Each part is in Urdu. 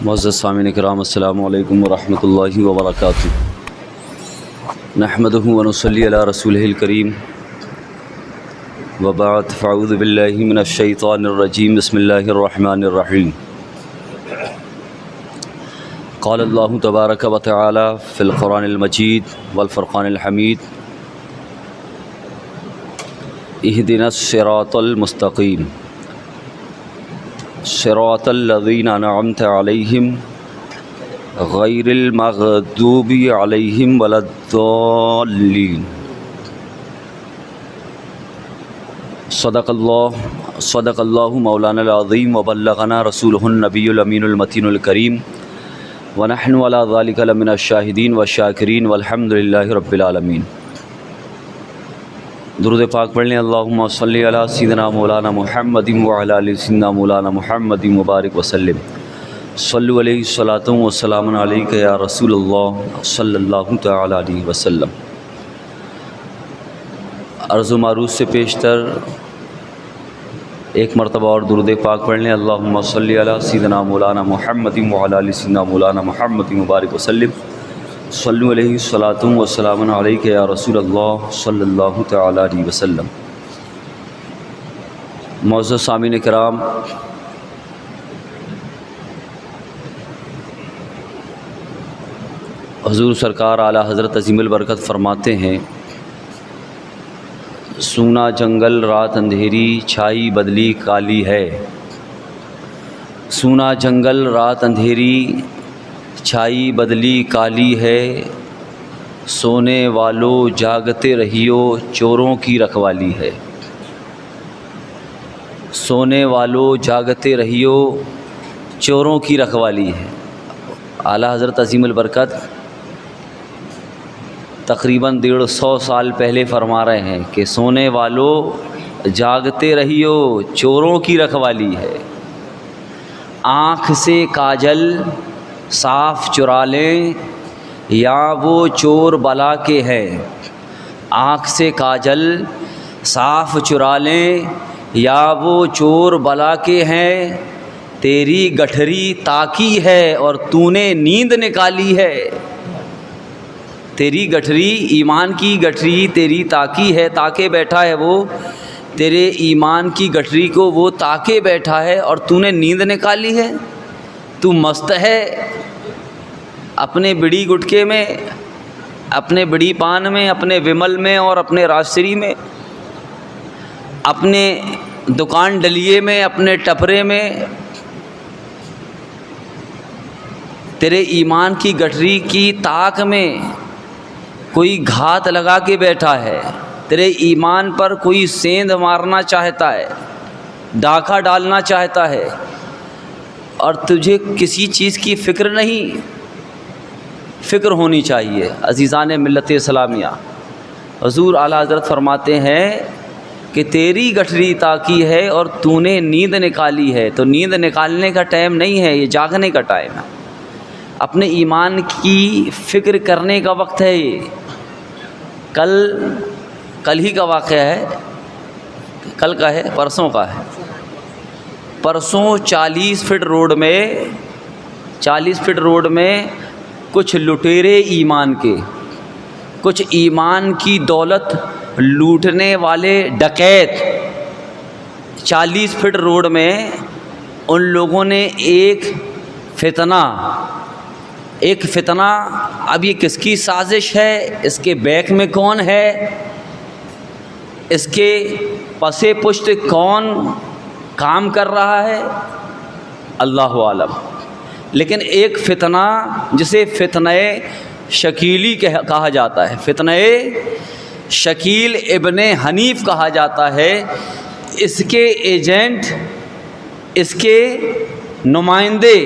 معزز سامعین کرام، السلام علیکم ورحمۃ اللہ وبرکاتہ۔ نحمدہ ونصلی علی رسولہ الکریم، وبعد، فاعوذ باللہ من الشیطان الرجیم، بسم اللہ الرحمن الرحیم۔ قال اللہ تبارک و تعالی فی القرآن المجید والفرقان الحمید، اہدنا الصراط المستقیم صراط الذین انعمت علیہم غیر المغضوب علیہم ولا الضالین۔ صدق اللہ مولانا العظیم وبلغنا رسولہ النبی الامین المتین الکریم، ونحن علی ذلک لمن الشاہدین والشاکرین والحمد للہ رب العالمین۔ درود پاک پڑھ لیں۔ اللہم صلی علی سیدنا مولانا محمد وعلی آل سیدنا مولانا محمد مبارک وسلم۔ صلو علیہ الصلاۃ والسلام علیک یا رسول اللہ صلی اللہ تعالی علیہ وسلم۔ عرض و معروض سے پیشتر ایک مرتبہ اور درود پاک پڑھ لیں۔ اللہم صلی علی سیدنا مولانا محمد وعلی آل سیدنا مولانا محمد مبارک وسلم۔ صلو علیہ الصلاۃ والسلام علیک یا رسول اللہ صلی اللہ تعالی علیہ وسلم۔ معزز سامعین کرام، حضور سرکار اعلیٰ حضرت عظیم البرکت فرماتے ہیں، سونا جنگل رات اندھیری چھائی بدلی کالی ہے۔ سونا جنگل رات اندھیری چھائی بدلی کالی ہے، سونے والو جاگتے رہیو چوروں کی رکھوالی ہے۔ سونے والو جاگتے رہیو چوروں کی رکھوالی ہے۔ اعلیٰ حضرت عظیم البرکت تقریباً 150 سال پہلے فرما رہے ہیں کہ سونے والو جاگتے رہیو چوروں کی رکھوالی ہے۔ آنکھ سے کاجل صاف چرا لیں یا وہ چور بلا کے ہیں۔ آنکھ سے کاجل صاف چرا لیں یا وہ چور بلا کے ہیں۔ تیری گٹھری تاکی ہے اور تو نے نیند نکالی ہے۔ تیری گٹھری، ایمان کی گٹھری تیری تاکی ہے، تاکے بیٹھا ہے وہ تیرے ایمان کی گٹھری کو، وہ تاکے بیٹھا ہے اور تو نے نیند نکالی ہے۔ تو مست ہے اپنے بڑی گٹکے میں، اپنے بڑی پان میں، اپنے ومل میں اور اپنے راشری میں، اپنے دکان ڈلیے میں، اپنے ٹپرے میں۔ تیرے ایمان کی گٹھری کی تاک میں کوئی گھات لگا کے بیٹھا ہے، تیرے ایمان پر کوئی سیند مارنا چاہتا ہے، ڈاکہ ڈالنا چاہتا ہے، اور تجھے کسی چیز کی فکر نہیں۔ فکر ہونی چاہیے عزیزان ملت اسلامیہ۔ حضور اعلیٰ حضرت فرماتے ہیں کہ تیری گٹھری تاکی ہے اور تو نے نیند نکالی ہے۔ تو نیند نکالنے کا ٹائم نہیں ہے، یہ جاگنے کا ٹائم ہے، اپنے ایمان کی فکر کرنے کا وقت ہے۔ یہ کل ہی کا واقعہ ہے، کل کا ہے، پرسوں کا ہے۔ پرسوں 40 فٹ روڈ میں کچھ لٹیرے ایمان کے، کچھ ایمان کی دولت لوٹنے والے ڈکیت 40 فٹ روڈ میں ان لوگوں نے ایک فتنہ، اب یہ کس کی سازش ہے، اس کے بیک میں کون ہے، اس کے پس پشت کون کام کر رہا ہے، اللہ عالم۔ لیکن ایک فتنہ جسے فتنہ شکیلی کہا جاتا ہے، فتنہ شکیل ابن حنیف کہا جاتا ہے، اس کے ایجنٹ، اس کے نمائندے،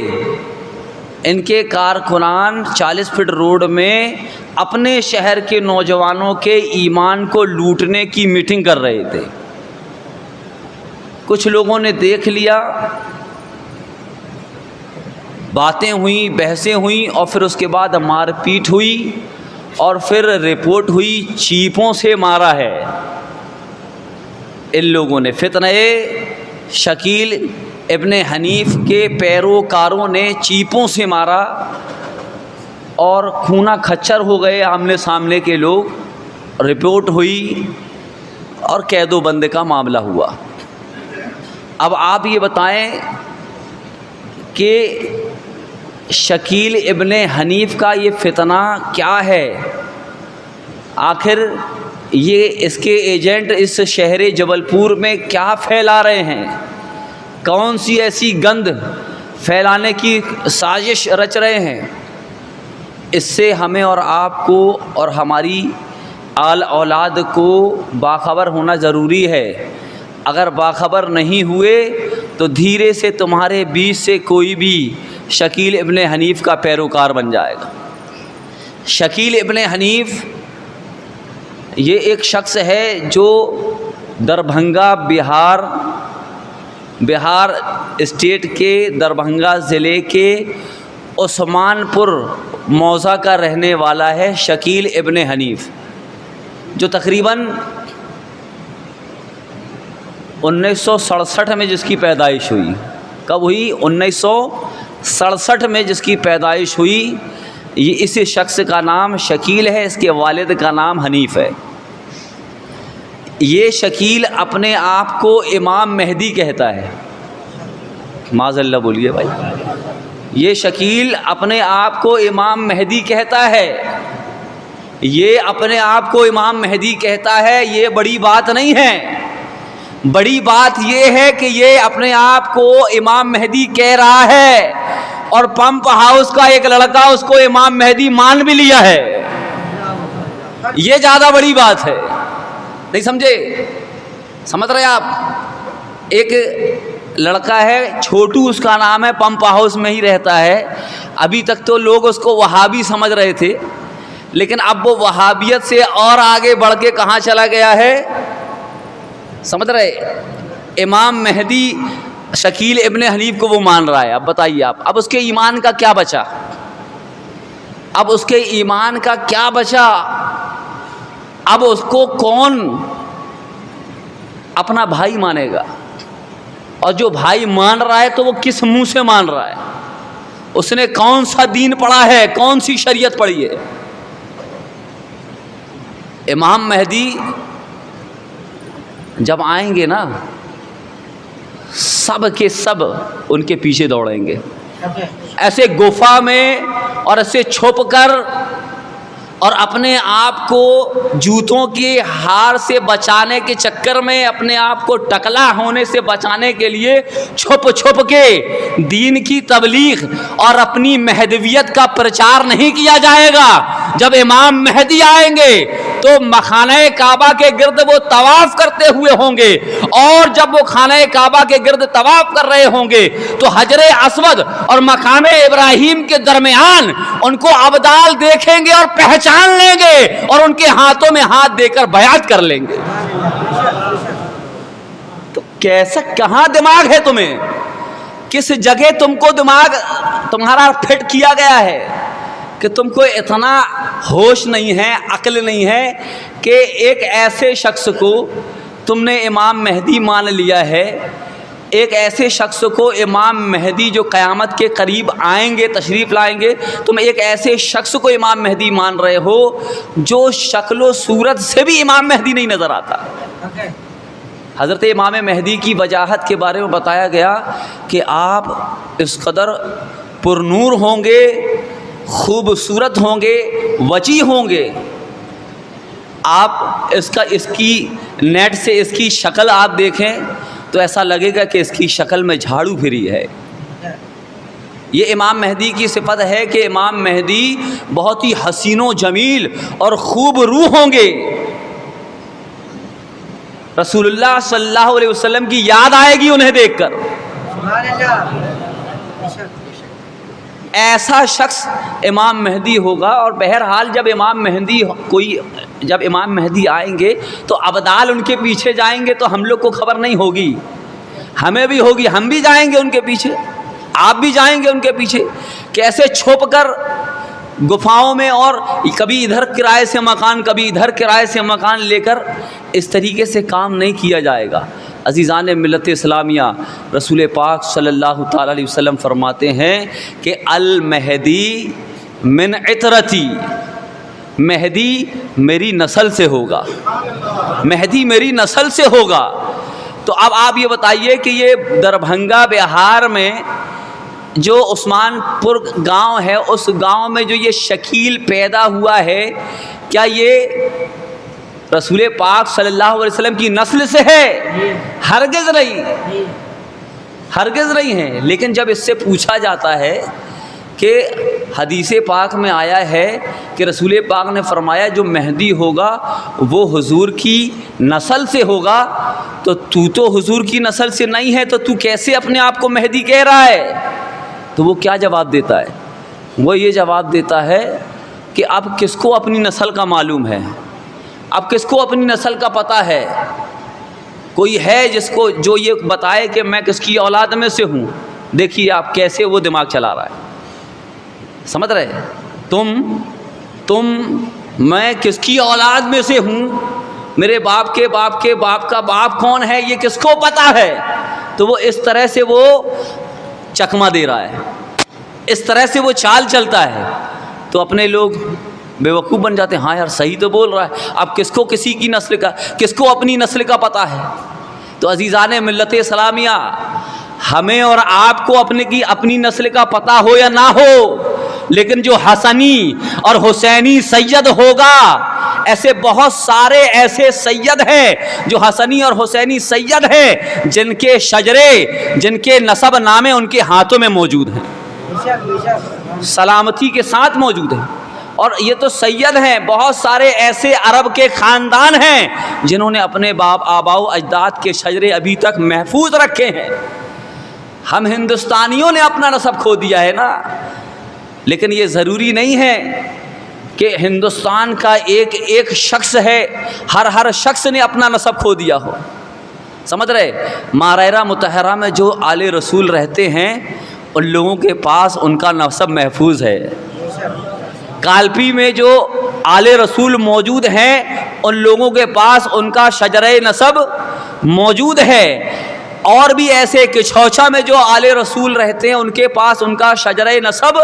ان کے کارکنان 40 فٹ روڈ میں اپنے شہر کے نوجوانوں کے ایمان کو لوٹنے کی میٹنگ کر رہے تھے۔ کچھ لوگوں نے دیکھ لیا، باتیں ہوئیں، بحثیں ہوئیں، اور پھر اس کے بعد مار پیٹ ہوئی، اور پھر رپورٹ ہوئی چیپوں سے مارا ہے۔ ان لوگوں نے فتنہ شکیل ابن حنیف کے پیروکاروں نے چیپوں سے مارا اور کھونا کھچر ہو گئے آمنے سامنے کے لوگ، رپورٹ ہوئی اور قید و بند کا معاملہ ہوا۔ اب آپ یہ بتائیں کہ شکیل ابن حنیف کا یہ فتنہ کیا ہے؟ آخر یہ اس کے ایجنٹ اس شہر جبل پور میں کیا پھیلا رہے ہیں؟ کون سی ایسی گند پھیلانے کی سازش رچ رہے ہیں؟ اس سے ہمیں اور آپ کو اور ہماری آل اولاد کو باخبر ہونا ضروری ہے۔ اگر باخبر نہیں ہوئے تو دھیرے سے تمہارے بیچ سے کوئی بھی شکیل ابن حنیف کا پیروکار بن جائے گا۔ شکیل ابن حنیف یہ ایک شخص ہے جو دربھنگا بہار اسٹیٹ کے دربھنگا ضلع کے عثمان پور موضع کا رہنے والا ہے۔ شکیل ابن حنیف جو تقریباً 1967 میں جس کی پیدائش ہوئی۔ کب ہوئی؟ 1967 میں جس کی پیدائش ہوئی۔ یہ اس شخص کا نام شکیل ہے، اس کے والد کا نام حنیف ہے۔ یہ شکیل اپنے آپ کو امام مہدی کہتا ہے۔ معاذ اللہ بولیے بھائی۔ یہ شکیل اپنے آپ کو امام مہدی کہتا ہے۔ یہ اپنے آپ کو امام مہدی کہتا ہے، یہ بڑی بات نہیں ہے۔ بڑی بات یہ ہے کہ یہ اپنے آپ کو امام مہدی کہہ رہا ہے اور پمپ ہاؤس کا ایک لڑکا اس کو امام مہدی مان بھی لیا ہے۔ یہ زیادہ بڑی بات ہے، نہیں سمجھے؟ سمجھ رہے آپ؟ ایک لڑکا ہے چھوٹو، اس کا نام ہے، پمپ ہاؤس میں ہی رہتا ہے۔ ابھی تک تو لوگ اس کو وہابی سمجھ رہے تھے، لیکن اب وہ وہابیت سے اور آگے بڑھ کے کہاں چلا گیا ہے؟ سمجھ رہے؟ امام مہدی شکیل ابن حنیف کو وہ مان رہا ہے۔ اب بتائیے آپ، اب اس کے ایمان کا کیا بچا؟ اب اس کے ایمان کا کیا بچا؟ اب اس کو کون اپنا بھائی مانے گا؟ اور جو بھائی مان رہا ہے تو وہ کس منہ سے مان رہا ہے؟ اس نے کون سا دین پڑھا ہے؟ کون سی شریعت پڑھی ہے؟ امام مہدی جب آئیں گے نا، سب کے سب ان کے پیچھے دوڑیں گے، ایسے گفا میں اور ایسے چھپ کر، اور اپنے آپ کو جوتوں کے ہار سے بچانے کے چکر میں، اپنے آپ کو ٹکلا ہونے سے بچانے کے لیے چھپ چھپ کے دین کی تبلیغ اور اپنی مہدویت کا پرچار نہیں کیا جائے گا۔ جب امام مہدی آئیں گے تو خانہ کعبہ کے گرد وہ طواف کرتے ہوئے ہوں گے، اور جب وہ خانہ کعبہ کے گرد طواف کر رہے ہوں گے تو حجر اسود اور مقام ابراہیم کے درمیان ان کو ابدال دیکھیں گے اور پہچان لیں گے، اور ان کے ہاتھوں میں ہاتھ دے کر بیعت کر لیں گے۔ تو کیسا، کہاں دماغ ہے تمہیں؟ کس جگہ تم کو دماغ تمہارا فٹ کیا گیا ہے کہ تم کو اتنا ہوش نہیں ہے، عقل نہیں ہے کہ ایک ایسے شخص کو تم نے امام مہدی مان لیا ہے، ایک ایسے شخص کو امام مہدی جو قیامت کے قریب آئیں گے، تشریف لائیں گے، تم ایک ایسے شخص کو امام مہدی مان رہے ہو جو شکل و صورت سے بھی امام مہدی نہیں نظر آتا۔ حضرت امام مہدی کی وجاہت کے بارے میں بتایا گیا کہ آپ اس قدر پرنور ہوں گے، خوبصورت ہوں گے، وجیح ہوں گے۔ آپ اس کی نیٹ سے اس کی شکل آپ دیکھیں تو ایسا لگے گا کہ اس کی شکل میں جھاڑو پھری ہے۔ یہ امام مہدی کی صفت ہے کہ امام مہدی بہت ہی حسین و جمیل اور خوب روح ہوں گے۔ رسول اللہ صلی اللہ علیہ وسلم کی یاد آئے گی انہیں دیکھ کر۔ ایسا شخص امام مہدی ہوگا۔ اور بہرحال جب امام مہدی آئیں گے تو ابدال ان کے پیچھے جائیں گے تو ہم لوگ کو خبر نہیں ہوگی، ہمیں بھی ہوگی، ہم بھی جائیں گے ان کے پیچھے، آپ بھی جائیں گے ان کے پیچھے۔ کیسے چھپ کر گفاؤں میں، اور کبھی ادھر کرائے سے مکان، کبھی ادھر کرائے سے مکان لے کر، اس طریقے سے کام نہیں کیا جائے گا۔ عزیزان ملت اسلامیہ، رسول پاک صلی اللہ تعالیٰ علیہ وسلم فرماتے ہیں کہ المہدی من عطرتی، مہدی میری نسل سے ہوگا، مہدی میری نسل سے ہوگا۔ تو اب آپ یہ بتائیے کہ یہ دربھنگا بہار میں جو عثمان پور گاؤں ہے، اس گاؤں میں جو یہ شکیل پیدا ہوا ہے، کیا یہ رسول پاک صلی اللہ علیہ وسلم کی نسل سے ہے؟ ہرگز نہیں، ہرگز نہیں ہے۔ لیکن جب اس سے پوچھا جاتا ہے کہ حدیث پاک میں آیا ہے کہ رسول پاک نے فرمایا جو مہدی ہوگا وہ حضور کی نسل سے ہوگا، تو حضور کی نسل سے نہیں ہے، تو کیسے اپنے آپ کو مہدی کہہ رہا ہے؟ تو وہ کیا جواب دیتا ہے؟ وہ یہ جواب دیتا ہے کہ اب کس کو اپنی نسل کا معلوم ہے؟ اب کس کو اپنی نسل کا پتہ ہے؟ کوئی ہے جس کو جو یہ بتائے کہ میں کس کی اولاد میں سے ہوں؟ دیکھیے آپ کیسے وہ دماغ چلا رہا ہے، سمجھ رہے؟ تم میں کس کی اولاد میں سے ہوں، میرے باپ کے باپ کے باپ کا باپ کون ہے، یہ کس کو پتہ ہے؟ تو وہ اس طرح سے وہ چکمہ دے رہا ہے، اس طرح سے وہ چال چلتا ہے، تو اپنے لوگ بیوقوف بن جاتے ہیں، ہاں یار صحیح تو بول رہا ہے، اب کس کو کسی کی نسل کا، کس کو اپنی نسل کا پتہ ہے؟ تو عزیزان ملت اسلامیہ، ہمیں اور آپ کو اپنی نسل کا پتہ ہو یا نہ ہو، لیکن جو حسنی اور حسینی سید ہوگا، ایسے بہت سارے ایسے سید ہیں جو حسنی اور حسینی سید ہیں، جن کے شجرے، جن کے نسب نامے ان کے ہاتھوں میں موجود ہیں، سلامتی کے ساتھ موجود ہیں۔ اور یہ تو سید ہیں، بہت سارے ایسے عرب کے خاندان ہیں جنہوں نے اپنے آباء و اجداد کے شجرے ابھی تک محفوظ رکھے ہیں۔ ہم ہندوستانیوں نے اپنا نسب کھو دیا ہے نا، لیکن یہ ضروری نہیں ہے کہ ہندوستان کا ایک شخص ہے، ہر شخص نے اپنا نسب کھو دیا ہو، سمجھ رہے؟ مارائرہ مطہرہ میں جو آل رسول رہتے ہیں ان لوگوں کے پاس ان کا نسب محفوظ ہے۔ کالپی میں جو آل رسول موجود ہیں ان لوگوں کے پاس ان کا شجرہ نسب موجود ہے، اور بھی ایسے کچھوچا میں جو آل رسول رہتے ہیں ان کے پاس ان کا شجرہ نسب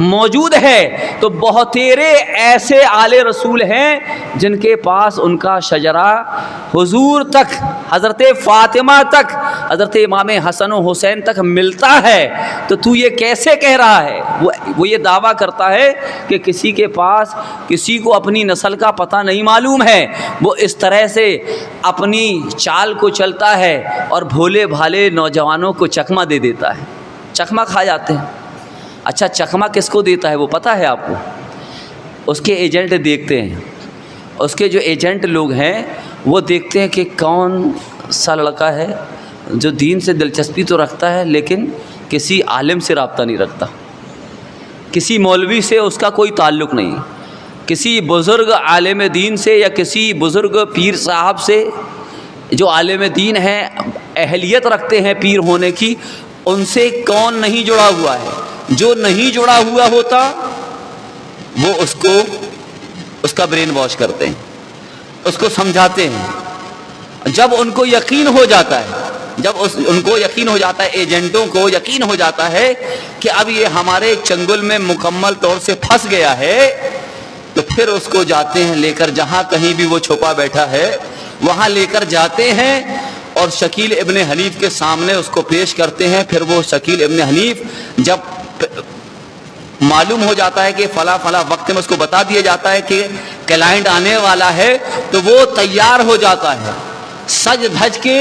موجود ہے۔ تو بہتیرے ایسے آل رسول ہیں جن کے پاس ان کا شجرہ حضور تک، حضرت فاطمہ تک، حضرت امام حسن و حسین تک ملتا ہے۔ تو یہ کیسے کہہ رہا ہے؟ وہ یہ دعویٰ کرتا ہے کہ کسی کے پاس کسی کو اپنی نسل کا پتہ نہیں معلوم ہے، وہ اس طرح سے اپنی چال کو چلتا ہے اور بھولے بھالے نوجوانوں کو چکمہ دے دیتا ہے، چکمہ کھا جاتے ہیں۔ اچھا چکمہ کس کو دیتا ہے وہ پتہ ہے آپ کو؟ اس کے ایجنٹ دیکھتے ہیں، اس کے جو ایجنٹ لوگ ہیں وہ دیکھتے ہیں کہ کون سا لڑکا ہے جو دین سے دلچسپی تو رکھتا ہے لیکن کسی عالم سے رابطہ نہیں رکھتا، کسی مولوی سے اس کا کوئی تعلق نہیں، کسی بزرگ عالم دین سے یا کسی بزرگ پیر صاحب سے جو عالم دین ہیں، اہلیت رکھتے ہیں پیر ہونے کی، ان سے کون نہیں جڑا ہوا ہے؟ جو نہیں جڑا ہوا ہوتا وہ اس کا برین واش کرتے ہیں، اس کو سمجھاتے ہیں۔ جب ان کو یقین ہو جاتا ہے، ان کو یقین ہو جاتا ہے، ایجنٹوں کو یقین ہو جاتا ہے کہ اب یہ ہمارے چنگل میں مکمل طور سے پھنس گیا ہے، تو پھر اس کو جاتے ہیں لے کر، جہاں کہیں بھی وہ چھپا بیٹھا ہے وہاں لے کر جاتے ہیں اور شکیل ابن حنیف کے سامنے اس کو پیش کرتے ہیں۔ پھر وہ شکیل ابن حنیف جب معلوم ہو جاتا ہے کہ فلاں وقت میں اس کو بتا دیا جاتا ہے کہ کلائنٹ آنے والا ہے، تو وہ تیار ہو جاتا ہے، سج دھج کے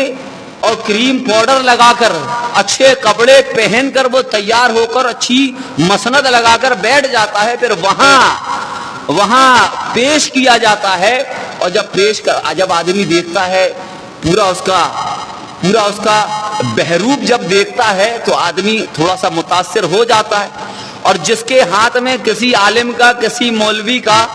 اور کریم پاؤڈر لگا کر، اچھے کپڑے پہن کر وہ تیار ہو کر اچھی مسند لگا کر بیٹھ جاتا ہے۔ پھر وہاں پیش کیا جاتا ہے، اور جب آدمی دیکھتا ہے پورا اس کا بہروپ جب دیکھتا ہے تو آدمی تھوڑا سا متاثر ہو جاتا ہے۔ اور جس کے ہاتھ میں کسی عالم کا، کسی مولوی کا،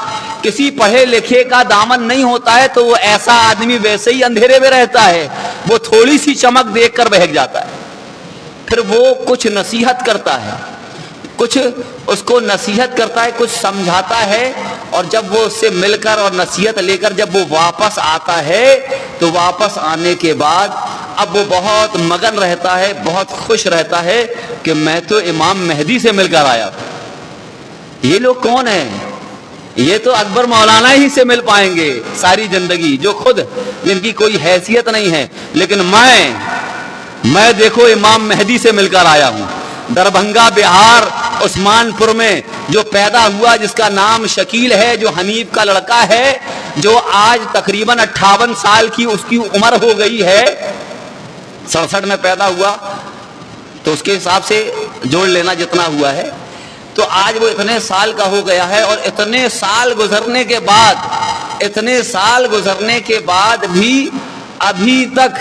کسی پڑھے لکھے کا دامن نہیں ہوتا ہے، تو وہ ایسا آدمی ویسے ہی اندھیرے میں رہتا ہے، وہ تھوڑی سی چمک دیکھ کر بہک جاتا ہے۔ پھر وہ کچھ نصیحت کرتا ہے، کچھ اس کو نصیحت کرتا ہے، کچھ سمجھاتا ہے، اور جب وہ اس سے مل کر اور نصیحت لے کر جب وہ واپس آتا ہے، تو واپس آنے کے بعد اب وہ بہت مگن رہتا ہے, بہت خوش رہتا ہے کہ میں تو امام مہدی سے مل کر آیا. یہ لوگ کون ہیں؟ یہ تو اکبر مولانا ہی سے مل پائیں گے ساری زندگی, جو خود جن کی کوئی حیثیت نہیں ہے. لیکن میں دیکھو امام مہدی سے مل کر آیا ہوں. دربھنگا بہار عثمان پور میں جو پیدا ہوا, جس کا نام شکیل ہے, جو حنیف کا لڑکا ہے, جو آج تقریباً 58 سال کی اس کی عمر ہو گئی ہے, 67 میں پیدا ہوا تو اس کے حساب سے جوڑ لینا جتنا ہوا ہے, تو آج وہ اتنے سال کا ہو گیا ہے. اور اتنے سال گزرنے کے بعد بھی ابھی تک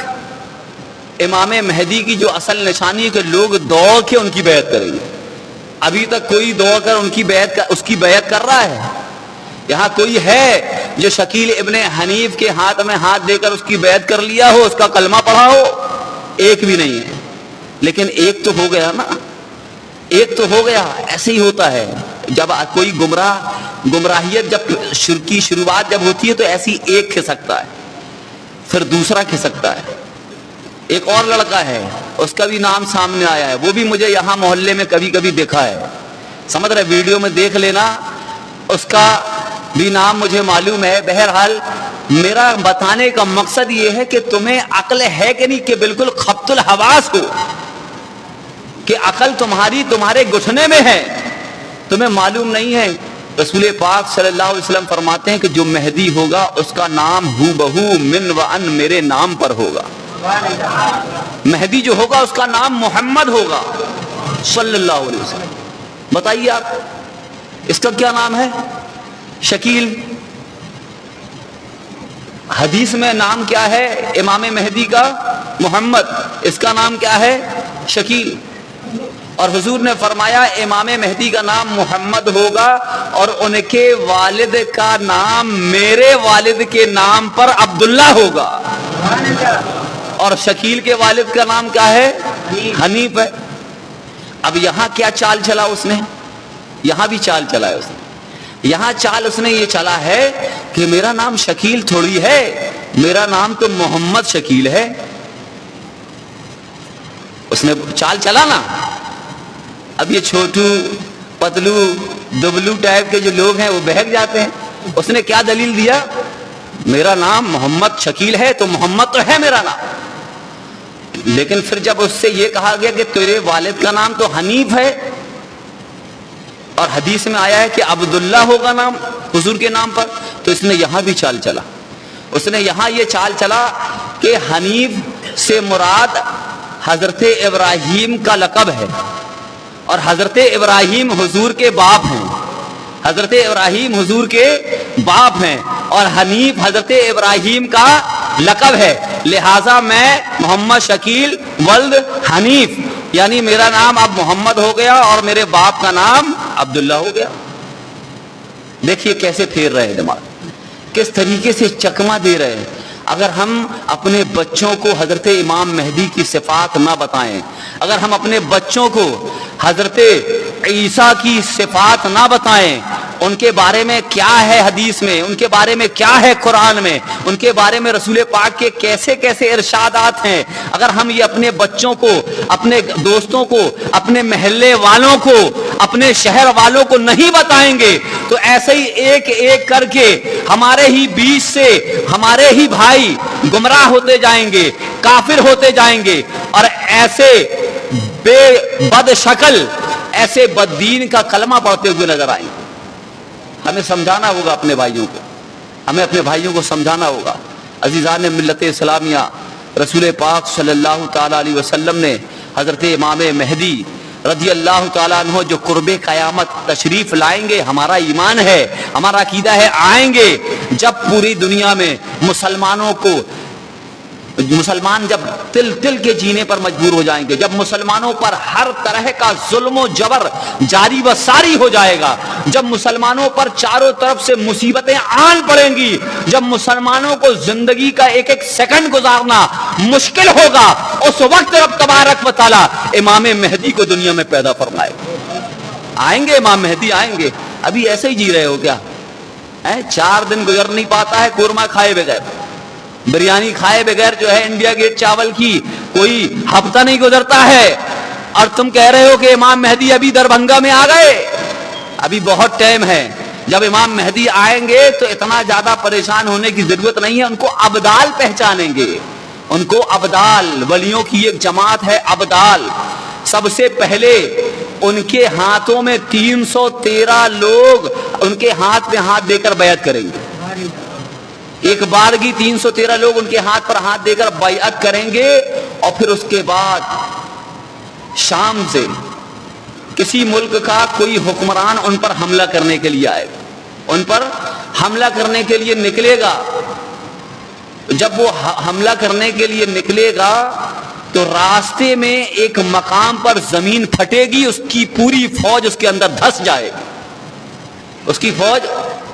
امام مہدی کی جو اصل نشانی ہے کہ لوگ دوڑ کے ان کی بیعت کریں گے. ابھی تک کوئی دوڑ کر اس کی بیعت کر رہا ہے؟ یہاں کوئی ہے جو شکیل ابن حنیف کے ہاتھ میں ہاتھ دے کر اس کی بیعت کر لیا ہو, اس کا کلمہ پڑھا ہو؟ ایک بھی نہیں ہے. لیکن ایک تو ہو گیا نا, ایک تو ہو گیا. ایسے ہی ہوتا ہے جب کوئی گمراہیت جب کی شروعات جب ہوتی ہے تو ایسی ایک کھسکتا ہے, پھر دوسرا کھسکتا ہے. ایک اور لڑکا ہے, اس کا بھی نام سامنے آیا ہے, وہ بھی مجھے یہاں محلے میں کبھی کبھی دیکھا ہے, سمجھ رہے, ویڈیو میں دیکھ لینا, اس کا بھی نام مجھے معلوم ہے. بہرحال میرا بتانے کا مقصد یہ ہے کہ تمہیں عقل ہے کہ نہیں, کہ بالکل خبط الحواس ہو, کہ عقل تمہارے گھٹنے میں ہے, تمہیں معلوم نہیں ہے. رسول پاک صلی اللہ علیہ وسلم فرماتے ہیں کہ جو مہدی ہوگا اس کا نام ہو بہو من و ان میرے نام پر ہوگا. مہدی جو ہوگا اس کا نام محمد ہوگا صلی اللہ علیہ وسلم. بتائیے آپ, اس کا کیا نام ہے؟ شکیل. حدیث میں نام کیا ہے امام مہدی کا؟ محمد. اس کا نام کیا ہے؟ شکیل. اور حضور نے فرمایا امام مہدی کا نام محمد ہوگا اور ان کے والد کا نام میرے والد کے نام پر عبداللہ ہوگا. اور شکیل کے والد کا نام کیا ہے؟ حنیف ہے. اب یہاں کیا چال چلا اس نے؟ یہاں بھی چال چلا ہے اس نے. یہاں چال اس نے یہ چلا ہے کہ میرا نام شکیل تھوڑی ہے, میرا نام تو محمد شکیل ہے. اس نے چال چلا نا. اب یہ چھوٹو پتلو دبلو ٹائپ کے جو لوگ ہیں وہ بہک جاتے ہیں. اس نے کیا دلیل دیا؟ میرا نام محمد شکیل ہے تو محمد تو ہے میرا نام. لیکن پھر جب اس سے یہ کہا گیا کہ تیرے والد کا نام تو حنیف ہے, اور حدیث میں آیا ہے کہ عبداللہ ہوگا نام حضور کے نام پر, تو اس نے یہاں بھی چال چلا. اس نے یہاں یہ چال چلا کہ حنیف سے مراد حضرت ابراہیم کا لقب ہے, اور حضرت ابراہیم حضور کے باپ ہیں. حضرت ابراہیم حضور کے باپ ہیں اور حنیف حضرت ابراہیم کا لقب ہے. لہٰذا میں محمد شکیل ولد حنیف, یعنی میرا نام اب محمد ہو گیا اور میرے باپ کا نام عبداللہ ہو گیا. دیکھیے کیسے پھیر رہے ہیں دماغ, کس طریقے سے چکما دے رہے ہیں. اگر ہم اپنے بچوں کو حضرت امام مہدی کی صفات نہ بتائیں, اگر ہم اپنے بچوں کو حضرت عیسیٰ کی صفات نہ بتائیں, ان کے بارے میں کیا ہے حدیث میں, ان کے بارے میں کیا ہے قرآن میں, ان کے بارے میں رسول پاک کے کیسے کیسے ارشادات ہیں, اگر ہم یہ اپنے بچوں کو, اپنے دوستوں کو, اپنے محلے والوں کو, اپنے شہر والوں کو نہیں بتائیں گے تو ایسے ہی ایک ایک کر کے ہمارے ہی بیچ سے ہمارے ہی بھائی گمراہ ہوتے جائیں گے, کافر ہوتے جائیں گے, اور ایسے بے بد شکل, ایسے بد دین کا کلمہ پڑھتے ہوئے نظر آئیں گے. ہمیں سمجھانا ہوگا اپنے بھائیوں کو, ہمیں اپنے بھائیوں کو سمجھانا ہوگا. عزیزان ملت اسلامیہ, رسول پاک صلی اللہ تعالی علیہ وسلم نے حضرت امام مہدی رضی اللہ تعالیٰ عنہ جو قرب قیامت تشریف لائیں گے, ہمارا ایمان ہے, ہمارا عقیدہ ہے, آئیں گے جب پوری دنیا میں مسلمان جب تل تل کے جینے پر مجبور ہو جائیں گے, جب مسلمانوں پر ہر طرح کا ظلم و جبر جاری و ساری ہو جائے گا, جب مسلمانوں پر چاروں طرف سے مصیبتیں آن پڑیں گی, جب مسلمانوں کو زندگی کا ایک ایک سیکنڈ گزارنا مشکل ہوگا, اس وقت رب تبارک و تعالی امام مہدی کو دنیا میں پیدا فرمائے. آئیں گے امام مہدی, آئیں گے. ابھی ایسے ہی جی رہے ہو کیا؟ 4 دن گزر نہیں پاتا ہے قورمہ کھائے بغیر. بریانی کھائے بغیر جو ہے انڈیا گیٹ چاول کی کوئی ہفتہ نہیں گزرتا ہے، اور تم کہہ رہے ہو کہ امام مہدی ابھی دربھنگہ میں آ گئے۔ ابھی بہت ٹائم ہے، جب امام مہدی آئیں گے تو اتنا زیادہ پریشان ہونے کی ضرورت نہیں ہے، ان کو ابدال پہچانیں گے، ان کو ابدال، ولیوں کی ایک جماعت ہے ابدال۔ سب سے پہلے ان کے ہاتھوں میں 313 لوگ ان کے ہاتھ میں ہاتھ دے کر بیعت کریں گے، ایک بارگی 313 لوگ ان کے ہاتھ پر ہاتھ دے کر بیعت کریں گے، اور پھر اس کے بعد شام سے کسی ملک کا کوئی حکمران ان پر حملہ کرنے کے لیے آئے گا، ان پر حملہ کرنے کے لیے نکلے گا۔ جب وہ حملہ کرنے کے لیے نکلے گا تو راستے میں ایک مقام پر زمین پھٹے گی، اس کی پوری فوج اس کے اندر دھس جائے گی، اس کی فوج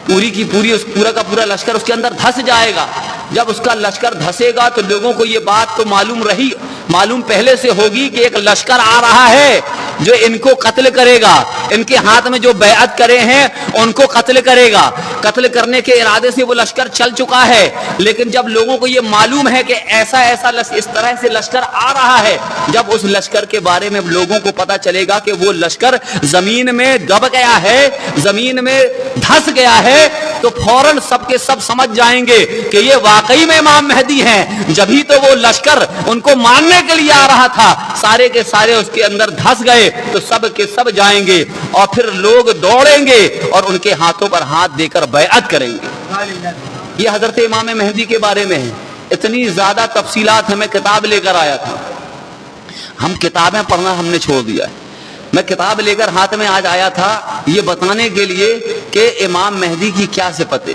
پوری کی پوری، اس پورا کا پورا لشکر اس کے اندر دھس جائے گا۔ جب اس کا لشکر دھسے گا تو لوگوں کو یہ بات تو معلوم پہلے سے ہوگی کہ ایک لشکر آ رہا ہے جو ان کو قتل کرے گا، ان کے ہاتھ میں جو بیعت کرے ہیں ان کو قتل کرے گا۔ قتل کرنے کے ارادے سے وہ لشکر چل چکا ہے، لیکن جب لوگوں کو یہ معلوم ہے کہ اس طرح سے لشکر آ رہا ہے، جب اس لشکر کے بارے میں لوگوں کو پتا چلے گا کہ وہ لشکر زمین میں دب گیا ہے، زمین میں دھس گیا ہے، تو فوراً سب کے سب سمجھ جائیں گے کہ یہ واقعی میں امام مہدی ہیں، جبھی تو وہ لشکر ان کو مارنے کے لیے آ رہا تھا، سارے کے سارے اس کے اندر دھس گئے، تو سب کے سب جائیں گے اور پھر لوگ دوڑیں گے اور ان کے ہاتھوں پر ہاتھ دے کر بیعت کریں گے۔ یہ حضرت امام مہدی کے بارے میں ہے۔ اتنی زیادہ تفصیلات ہمیں کتاب لے کر آیا تھا، ہم کتابیں پڑھنا ہم نے چھوڑ دیا ہے۔ میں کتاب لے کر ہاتھ میں آج آیا تھا یہ بتانے کے لیے کہ امام مہدی کی کیا صفتیں،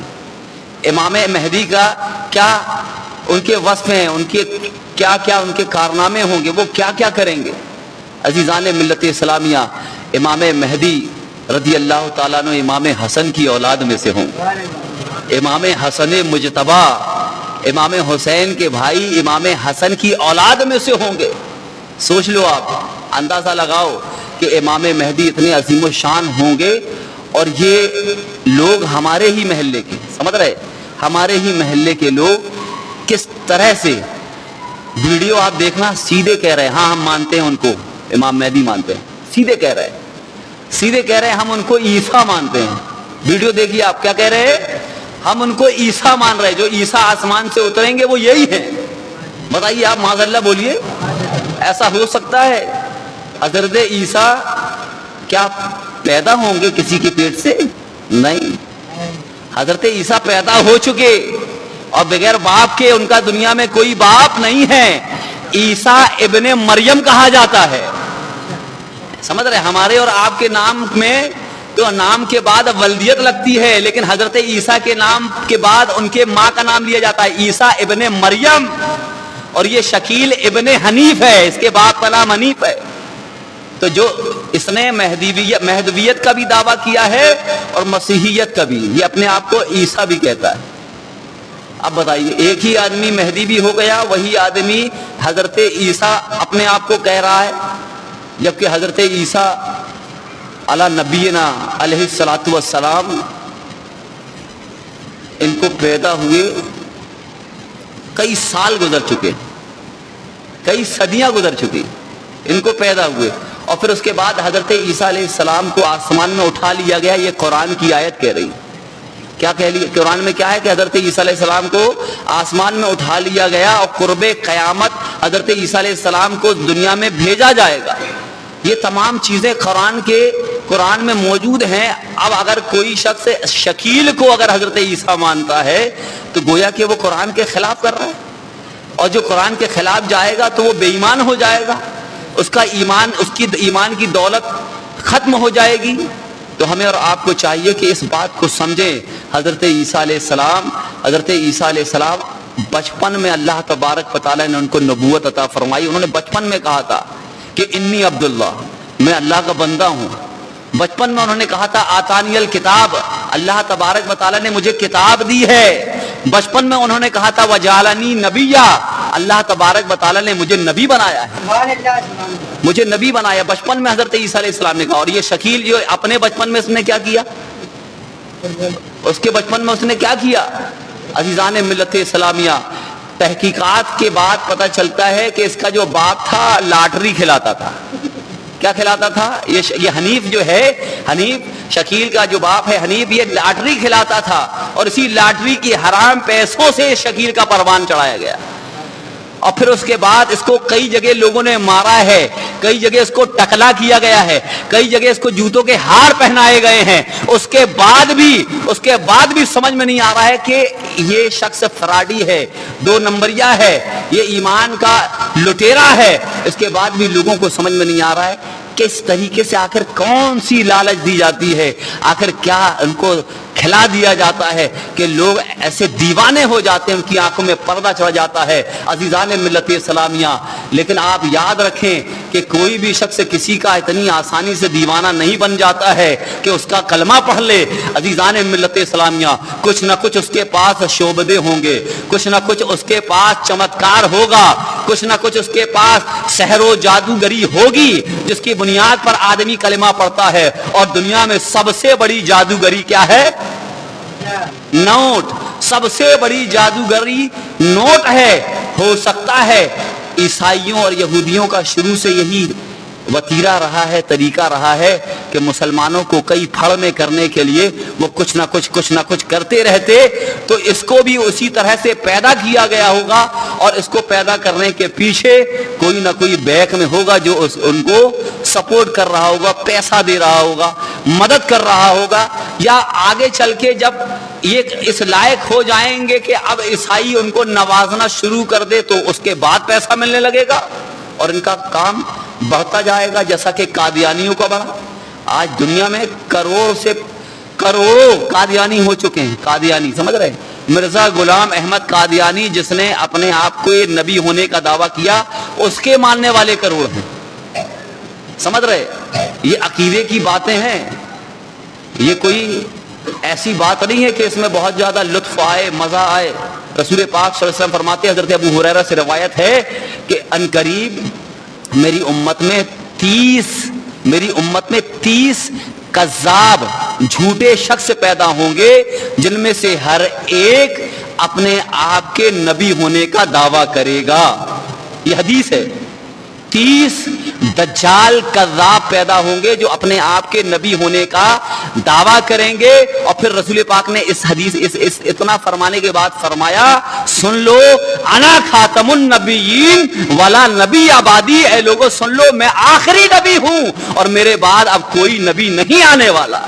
امام مہدی کا کیا ان کے وصف ہیں، ان کے کیا کیا ان کے کارنامے ہوں گے، وہ کیا کیا کریں گے۔ عزیزان ملت اسلامیہ، امام مہدی رضی اللہ تعالیٰ عنہ امام حسن کی اولاد میں سے ہوں، امام حسن مجتبی، امام حسین کے بھائی امام حسن کی اولاد میں سے ہوں گے۔ سوچ لو، آپ اندازہ لگاؤ کہ امام مہدی اتنے عظیم و شان ہوں گے، اور یہ لوگ ہمارے ہی محلے کے، سمجھ رہے، ہمارے ہی محلے کے لوگ کس طرح سے، ویڈیو آپ دیکھنا، سیدھے کہہ رہے ہیں ہاں ہم مانتے ہیں ان کو، امام مہدی مانتے ہیں، سیدھے کہہ رہے ہیں ہم ان کو عیسیٰ مانتے ہیں۔ ویڈیو دیکھیے آپ، کیا کہہ رہے ہیں، ہم ان کو عیسیٰ مان رہے ہیں، جو عیسیٰ آسمان سے اتریں گے وہ یہی ہیں۔ بتائیے آپ، معاذ اللہ بولیے، ایسا ہو سکتا ہے؟ حضرت عیسیٰ کیا پیدا ہوں گے کسی کے پیٹ سے؟ نہیں، حضرت عیسیٰ پیدا ہو چکے، اور بغیر باپ کے ان کا دنیا میں کوئی باپ نہیں ہے۔ عیسیٰ ابن مریم کہا جاتا ہے، سمجھ رہے، ہمارے اور آپ کے نام میں تو نام کے بعد ولدیت لگتی ہے، لیکن حضرت عیسیٰ کے نام کے بعد ان کے ماں کا نام لیا جاتا ہے، عیسیٰ ابن مریم، اور یہ شکیل ابن حنیف ہے، اس کے باپ کا نام حنیف ہے۔ تو جو اس نے مہدویت کا بھی دعویٰ کیا ہے اور مسیحیت کا بھی، یہ اپنے آپ کو عیسیٰ بھی کہتا ہے۔ اب بتائیے، ایک ہی آدمی مہدی بھی ہو گیا، وہی آدمی حضرت عیسیٰ اپنے آپ کو کہہ رہا ہے، جبکہ حضرت عیسیٰ علی نبینا علیہ الصلوۃ والسلام ان کو پیدا ہوئے کئی سال گزر چکے، کئی صدیاں گزر چکی ان کو پیدا ہوئے، اور پھر اس کے بعد حضرت عیسیٰ علیہ السلام کو آسمان میں اٹھا لیا گیا۔ یہ قرآن کی آیت کہہ رہی، کیا کہہ لیا قرآن میں؟ کیا ہے کہ حضرت عیسیٰ علیہ السلام کو آسمان میں اٹھا لیا گیا، اور قرب قیامت حضرت عیسیٰ علیہ السلام کو دنیا میں بھیجا جائے گا۔ یہ تمام چیزیں قرآن میں موجود ہیں۔ اب اگر کوئی شخص شکیل کو اگر حضرت عیسیٰ مانتا ہے تو گویا کہ وہ قرآن کے خلاف کر رہا ہے، اور جو قرآن کے خلاف جائے گا تو وہ بے ایمان ہو جائے گا، اس کا ایمان، اس کی ایمان کی دولت ختم ہو جائے گی۔ تو ہمیں اور آپ کو چاہیے کہ اس بات کو سمجھیں۔ حضرت عیسیٰ علیہ السلام بچپن میں اللہ تبارک و تعالیٰ نے ان کو نبوت عطا فرمائی۔ انہوں نے بچپن میں کہا تھا کہ انی عبداللہ، میں اللہ کا بندہ ہوں۔ بچپن میں انہوں نے کہا تھا آتانی الکتاب، اللہ تبارک و تعالیٰ نے مجھے کتاب دی ہے۔ بچپن میں انہوں نے کہا تھا وجعلنی نبیا، اللہ تبارک و تعالیٰ نے مجھے نبی بنایا ہے، مجھے نبی بنایا۔ بچپن میں حضرت عیسیٰ علیہ السلام نے کہا۔ اور یہ شکیل جو اپنے بچپن میں اس نے کیا کیا، اس کے بچپن میں اس نے کیا کیا؟ عزیزان ملت اسلامیہ، تحقیقات کے بعد پتہ چلتا ہے کہ اس کا جو باپ تھا لاٹری کھلاتا تھا. کیا کھلاتا تھا؟ یہ حنیف جو ہے، حنیف شکیل کا جو باپ ہے حنیف، یہ لاٹری کھلاتا تھا اور اسی لاٹری کی حرام پیسوں سے شکیل کا پروان چڑھایا گیا. اور پھر اس کے بعد اس کو کئی جگہ لوگوں نے مارا ہے، کئی جگہ اس کو ٹکلا کیا گیا ہے، کئی جگہ اس کو جوتوں کے ہار پہنائے گئے ہیں. اس کے بعد بھی سمجھ میں نہیں آ رہا ہے کہ یہ شخص فراڈی ہے، 2 نمبریہ ہے، یہ ایمان کا لٹیرا ہے. اس کے بعد بھی لوگوں کو سمجھ میں نہیں آ رہا ہے کس طریقے سے آخر کون سی لالچ دی جاتی ہے، آخر کیا ان کو کھلا دیا جاتا ہے کہ لوگ ایسے دیوانے ہو جاتے ہیں، ان کی آنکھوں میں پردہ چڑھ جاتا ہے. عزیزان ملت اسلامیہ، لیکن آپ یاد رکھیں کہ کوئی بھی شخص کسی کا اتنی آسانی سے دیوانہ نہیں بن جاتا ہے کہ اس کا کلمہ پڑھ لے. عزیزان ملت اسلامیہ، کچھ نہ کچھ اس کے پاس شعبدے ہوں گے، کچھ نہ کچھ اس کے پاس چمتکار ہوگا، کچھ نہ کچھ اس کے پاس سحر و جادوگری ہوگی جس کی بنیاد پر آدمی کلمہ پڑھتا ہے. اور دنیا میں سب سے بڑی جادوگری کیا ہے؟ نوٹ. سب سے بڑی جادوگری نوٹ ہے. ہو سکتا ہے عیسائیوں اور یہودیوں کا شروع سے یہی وتیرہ رہا ہے، طریقہ رہا ہے کہ مسلمانوں کو کئی پھڑ میں کرنے کے لیے وہ کچھ نہ کچھ کرتے رہتے. تو اس کو بھی اسی طرح سے پیدا کیا گیا ہوگا اور اس کو پیدا کرنے کے پیچھے کوئی نہ کوئی بیک میں ہوگا جو ان کو سپورٹ کر رہا ہوگا، پیسہ دے رہا ہوگا، مدد کر رہا ہوگا. یا آگے چل کے جب یہ اس لائق ہو جائیں گے کہ اب عیسائی ان کو نوازنا شروع کر دے تو اس کے بعد پیسہ ملنے لگے گا اور ان کا کام بڑھتا جائے گا، جیسا کہ قادیانیوں کا بڑھا. آج دنیا میں کروڑوں قادیانی ہو چکے ہیں. قادیانی سمجھ رہے ہیں؟ مرزا غلام احمد قادیانی جس نے اپنے آپ کو نبی ہونے کا دعویٰ کیا، اس کے ماننے والے کروڑ ہیں. سمجھ رہے؟ یہ عقیدے کی باتیں ہیں، یہ کوئی ایسی بات نہیں ہے کہ اس میں بہت زیادہ لطف آئے، مزہ آئے. رسول پاک صلی اللہ علیہ وسلم فرماتے ہیں، حضرت ابو ہریرہ سے روایت ہے کہ عنقریب میری امت میں 30 کذاب جھوٹے شخص پیدا ہوں گے جن میں سے ہر ایک اپنے آپ کے نبی ہونے کا دعویٰ کرے گا. یہ حدیث ہے. 30 دجال کذاب پیدا ہوں گے جو اپنے آپ کے نبی ہونے کا دعویٰ کریں گے. اور پھر رسول پاک نے اس حدیث اتنا فرمانے کے بعد فرمایا، سن لو انا خاتم النبیین ولا نبی آبادی. اے لوگوں سن لو، میں آخری نبی ہوں اور میرے بعد اب کوئی نبی نہیں آنے والا.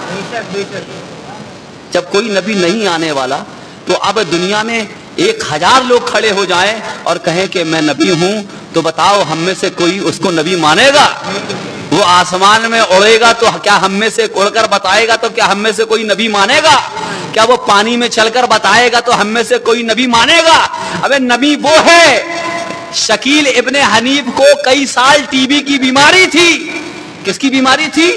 جب کوئی نبی نہیں آنے والا تو اب دنیا میں 1000 لوگ کھڑے ہو جائیں اور کہیں کہ میں نبی ہوں، تو بتاؤ ہم میں سے کوئی اس کو نبی مانے گا؟ وہ آسمان میں اڑے گا تو کیا ہم میں سے اڑ کر بتائے گا تو کیا ہم میں سے کوئی نبی مانے گا؟ کیا وہ پانی میں چل کر بتائے گا تو ہم میں سے کوئی نبی مانے گا؟ ابے نبی وہ ہے. شکیل ابن حنیف کو کئی سال ٹی بی کی بیماری تھی. کس کی بیماری تھی؟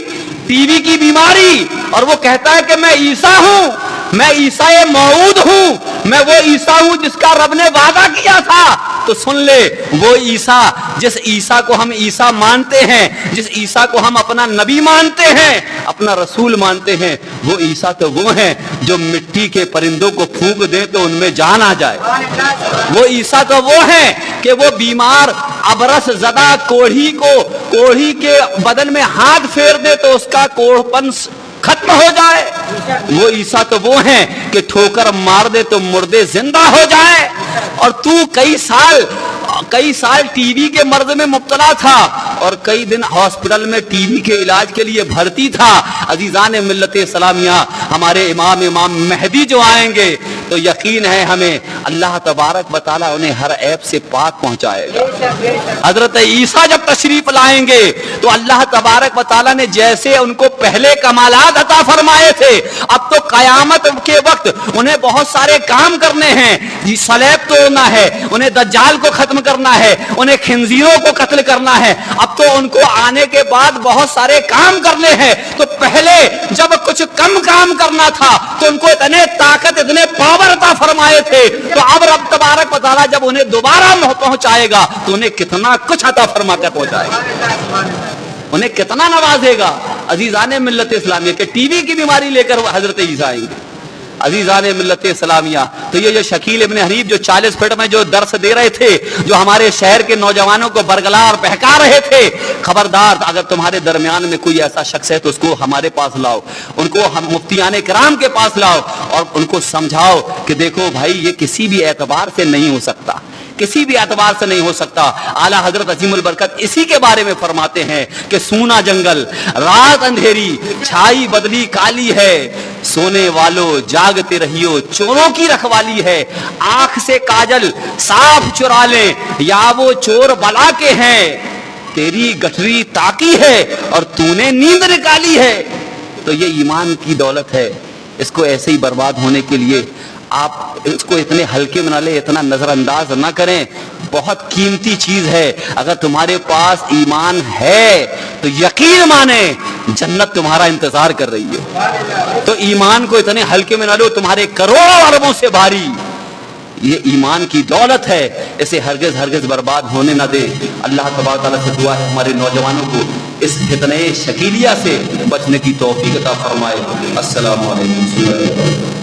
ٹی بی کی بیماری. اور وہ کہتا ہے کہ میں عیسیٰ ہوں، میں عیسیٰ موعود ہوں، میں وہ عیسیٰ ہوں جس کا رب نے وعدہ کیا تھا. تو سن لے، وہ عیسیٰ جس عیسیٰ کو ہم عیسیٰ مانتے ہیں، جس عیسیٰ کو ہم اپنا نبی مانتے ہیں، اپنا رسول مانتے ہیں، وہ عیسیٰ تو وہ ہیں جو مٹی کے پرندوں کو پھونک دے تو ان میں جان آ جائے. وہ عیسیٰ تو وہ ہیں کہ وہ بیمار ابرس زدہ کوڑھی کے بدن میں ہاتھ پھیر دے تو اس کا کوڑھپن ختم ہو جائے. وہ عیسیٰ تو وہ ہیں کہ ٹھوکر مار دے تو مردے زندہ ہو جائے. اور تو کئی سال ٹی وی کے مرض میں مبتلا تھا اور کئی دن ہاسپٹل میں ٹی وی کے علاج کے لیے بھرتی تھا. عزیزان ملت اسلامیہ، ہمارے امام مہدی جو آئیں گے تو یقین ہے ہمیں اللہ تبارک و تعالیٰ انہیں ہر عیب سے پاک پہنچائے گا. حضرت عیسیٰ جب تشریف لائیں گے تو اللہ تبارک و تعالیٰ نے جیسے ان کو پہلے کمالات عطا فرمائے تھے، اب تو قیامت کے وقت انہیں بہت سارے کام کرنے ہیں. صلیب توڑنا ہے، انہیں دجال کو ختم کرنا ہے، انہیں خنزیروں کو قتل کرنا ہے. اب تو ان کو آنے کے بعد بہت سارے کام کرنے ہیں. تو پہلے جب کچھ کم کام کرنا تھا تو ان کو اتنے طاقت، اتنے پاور عطا فرمائے تھے. تو اب رب تبارک و تعالیٰ جب انہیں دوبارہ پہنچائے گا تو انہیں کتنا کچھ عطا فرما کر پہنچائے گا، انہیں کتنا نوازے گا. عزیزان ملت اسلامیہ کے ٹی وی کی بیماری لے کر حضرت عیسیٰ آئیں گے. عزیزان ملت اسلامیہ، تو یہ شکیل ابن حنیف جو 40 فٹ میں جو درس دے رہے تھے، جو ہمارے شہر کے نوجوانوں کو برگلا اور بہکا رہے تھے، خبردار اگر تمہارے درمیان میں کوئی ایسا شخص ہے تو اس کو ہمارے پاس لاؤ، ان کو ہم مفتیان کرام کے پاس لاؤ اور ان کو سمجھاؤ کہ دیکھو بھائی یہ کسی بھی اعتبار سے نہیں ہو سکتا، کسی بھی اعتبار سے نہیں ہو سکتا۔ اعلیٰ حضرت عظیم البرکت اسی کے بارے میں فرماتے ہیں کہ سونا جنگل، رات اندھیری، چھائی بدلی کالی ہے، سونے والو جاگتے رہیو، چوروں کی رکھوالی ہے، آنکھ سے کاجل صاف چرا لیں یا وہ چور بلا کے ہیں، تیری گٹھری تاکی ہے اور تو نے نیند نکالی ہے۔ تو یہ ایمان کی دولت ہے، اس کو ایسے ہی برباد ہونے کے لیے آپ اس کو اتنے ہلکے بنا لیں، اتنا نظر انداز نہ کریں، بہت قیمتی چیز ہے۔ اگر تمہارے پاس ایمان ہے تو یقین مانیں جنت تمہارا انتظار کر رہی ہے۔ تو ایمان کو اتنے ہلکے میں نہ لو، تمہارے کروڑوں اربوں سے بھاری یہ ایمان کی دولت ہے، اسے ہرگز ہرگز برباد ہونے نہ دے۔ اللہ تبارک تعالیٰ سے دعا ہے ہمارے نوجوانوں کو اس فتنہ شکیلیہ سے بچنے کی توفیق عطا فرمائے۔ السلام علیکم۔